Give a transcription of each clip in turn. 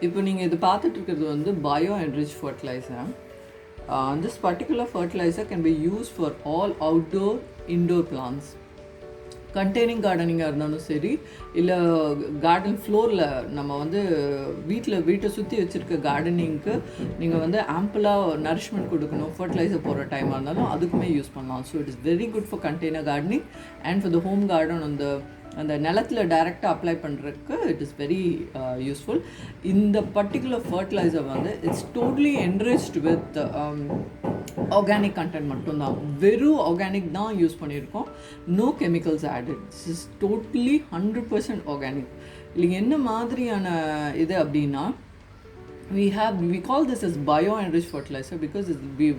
இப்போ நீங்கள் இது பார்த்துட்டு இருக்கிறது வந்து Bio-Enriched fertilizer. This particular fertilizer can be used for all outdoor, indoor plants. Containing கார்டனிங்காக இருந்தாலும் சரி, இல்லை கார்டன் ஃப்ளோரில் நம்ம வந்து வீட்டை சுற்றி வச்சுருக்க கார்டனிங்க்கு நீங்கள் வந்து ஆம்பிளாக நரிஷ்மெண்ட் கொடுக்கணும், ஃபர்டிலைசர் போடுற டைமாக இருந்தாலும் அதுக்குமே யூஸ் பண்ணலாம். So it is very good for container gardening and for the home garden. அந்த நிலத்தில் டைரெக்டாக அப்ளை பண்ணுறதுக்கு இட் இஸ் வெரி யூஸ்ஃபுல். இந்த பர்டிகுலர் ஃபர்டிலைசர் வந்து it's totally enriched with organic content மட்டும்தான், வெறும் ஆர்கானிக் தான் யூஸ் பண்ணியிருக்கோம். No chemicals added. This is totally 100% organic. இல்லைங்க என்ன மாதிரியான இது அப்படின்னா, we call this as Bio-Enriched fertilizer because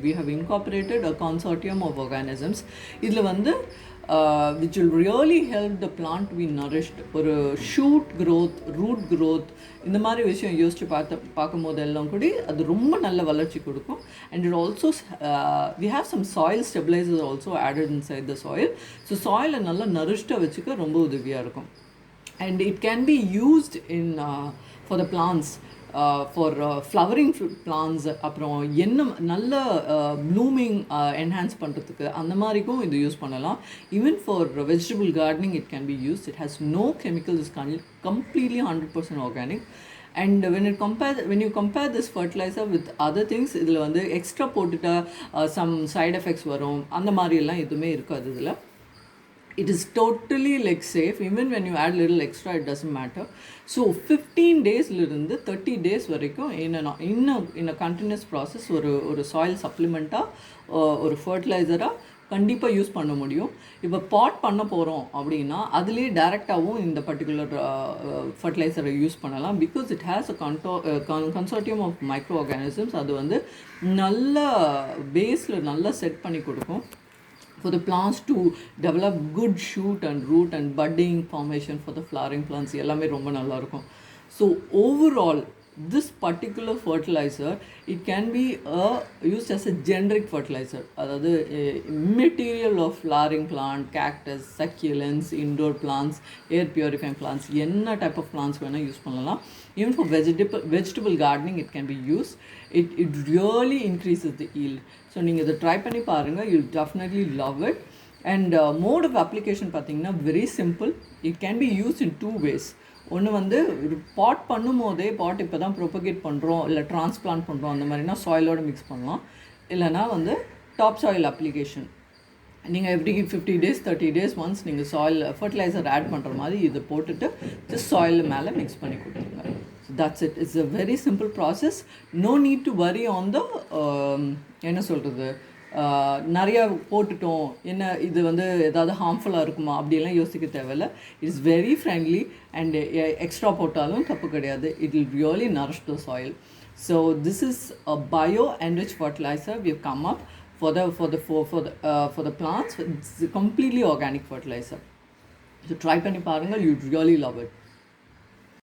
we have incorporated a consortium of organisms. இதில் வந்து which will really help the plant to be nourished. ஒரு shoot growth, root growth, இந்த மாதிரி விஷயம் யோசிச்சு பார்க்கும் போதெல்லாம் கூட அது ரொம்ப நல்ல வளர்ச்சி கொடுக்கும். And it also we have some soil stabilizers also added inside the soil. So soil நல்லா நரிஷ்டாக வச்சுக்க ரொம்ப உதவியாக இருக்கும். And it can be used in for the plants, for flowering plants, அப்புறம் என்ன நல்ல ப்ளூமிங் என்ஹான்ஸ் பண்ணுறதுக்கு அந்த மாதிரிக்கும் இது யூஸ் பண்ணலாம். Even for vegetable gardening it can be use. It has no chemicals, completely 100% organic. And when you compare this fertilizer with other things, இதில் வந்து extra போட்டுட்டா some side effects வரும், அந்த மாதிரியெல்லாம் எதுவுமே இருக்காது இதில். It is totally like safe. Even when you add little extra, it doesn't matter. So 15 days இருந்து 30 days வரைக்கும் in a continuous process ஒரு soil supplement-ஆக ஒரு ஃபர்டிலைசராக கண்டிப்பாக யூஸ் பண்ண முடியும். இப்போ பாட் பண்ண போகிறோம் அப்படின்னா அதுலேயே டைரெக்டாகவும் இந்த பர்டிகுலர் ஃபர்டிலைசரை யூஸ் பண்ணலாம். Because it has a consortium of micro organisms. அது வந்து நல்ல பேஸில் நல்லா செட் பண்ணி கொடுக்கும் for the plants to develop good shoot and root and budding formation for the flowering plants. எல்லாமே ரொம்ப நல்லா இருக்கும். So overall this particular fertilizer, it can be used as a generic fertilizer. அதாவது material of flowering plant, cactus, succulents, indoor plants, air purifying plants, என்ன type of plants வேணால் use பண்ணலாம். Even for vegetable gardening it can be used. It really increases the yield. So நீங்கள் இதை try பண்ணி பாருங்கள், you definitely love it. And mode of application பார்த்தீங்கன்னா very simple. It can be use in 2 ways. ஒன்று வந்து பாட் பண்ணும் போதே, பாட் இப்போ தான் ப்ரொபகேட் பண்ணுறோம் இல்லை டிரான்ஸ்பிளான்ட் பண்ணுறோம் அந்த மாதிரினா சாயிலோடு மிக்ஸ் பண்ணலாம். இல்லைனா வந்து டாப் சாயில் அப்ளிகேஷன் நீங்கள் எவ்ரி 50 days 30 days ஒன்ஸ் நீங்கள் சாயில் ஃபர்டிலைசர் ஆட் பண்ணுற மாதிரி இதை போட்டுட்டு ஜஸ்ட் சாயில் மேலே மிக்ஸ் பண்ணி கொடுத்துருங்க. That's it. It's a very simple process. No need to worry on the என்ன சொல்கிறது, நிறையா போட்டுட்டோம் என்ன இது வந்து ஏதாவது ஹார்ம்ஃபுல்லாக இருக்குமா அப்படியெல்லாம் யோசிக்க தேவையில்லை. It's very friendly and extra போட்டாலும் தப்பு கிடையாது. It will really nourish the soil. So this is a Bio-Enriched fertilizer we have come up for the plants. It's a completely organic fertilizer. So try பண்ணி பாருங்கள், you really love it.